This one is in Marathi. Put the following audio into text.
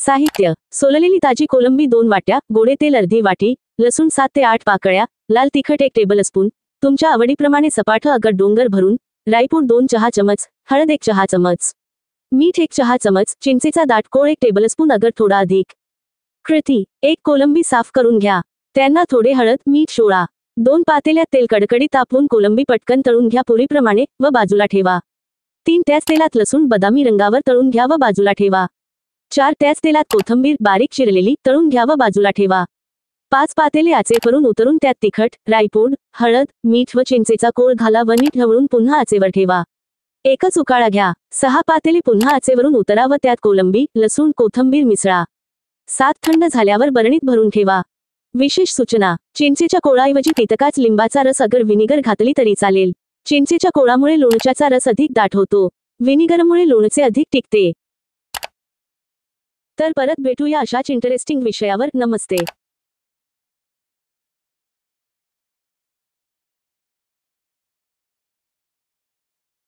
साहित्य: सोललेली ताजी कोलंबी 2 वाट्या, गोडे तेल अर्धी वाटी, लसूण 7 ते 8 पाकळ्या, लाल तिखट 1 टेबलस्पून, तुमच्या आवडीप्रमाणे सपाट अगट डोंगर भरून, राईपूड 2 चहा चमच, हळद 1 चहा चमच, मीठ 1 चहा चमच, चिंचेचा दाट कोळ 1 टेबलस्पून अगर थोडा अधिक. कृती: 1 कोलंबी साफ करून घ्या. त्यांना थोडे हळद, मीठ सोडा. 2 पातेल्यात तेल कडकडीत तापवून कोलंबी पटकन तळून घ्या पुरीप्रमाणे व बाजूला ठेवा. 3 त्याच तेलात लसूण बदामी रंगावर तळून घ्या व बाजूला ठेवा. 4 त्याच तेलात कोथिंबीर बारीक चिरलेली तळून घ्या व बाजूला ठेवा. 5 पातेले आचे करून उतरून त्यात तिखट, राईपूड, हळद, मीठ व चिंचेचा कोळ घाला व नीट ढवळून पुन्हा आचेवर ठेवा. एकच उकाळा घ्या. 6 पातेले पुन्हा आचेवरून उतरा व त्यात कोलंबी, लसूण, कोथिंबीर मिसळा. 7 थंड झाल्यावर बरणीत भरून ठेवा. विशेष सूचना: चिंचेच्या कोळाऐवजी तितकाच लिंबाचा रस अगर व्हिनेगर घातली तरी चालेल. चिंचेच्या कोळामुळे लोणच्याचा रस अधिक दाट होतो. व्हिनेगरमुळे लोणचे अधिक टिकते. तर परत भेटूया अशाच इंटरेस्टिंग विषयावर. नमस्ते.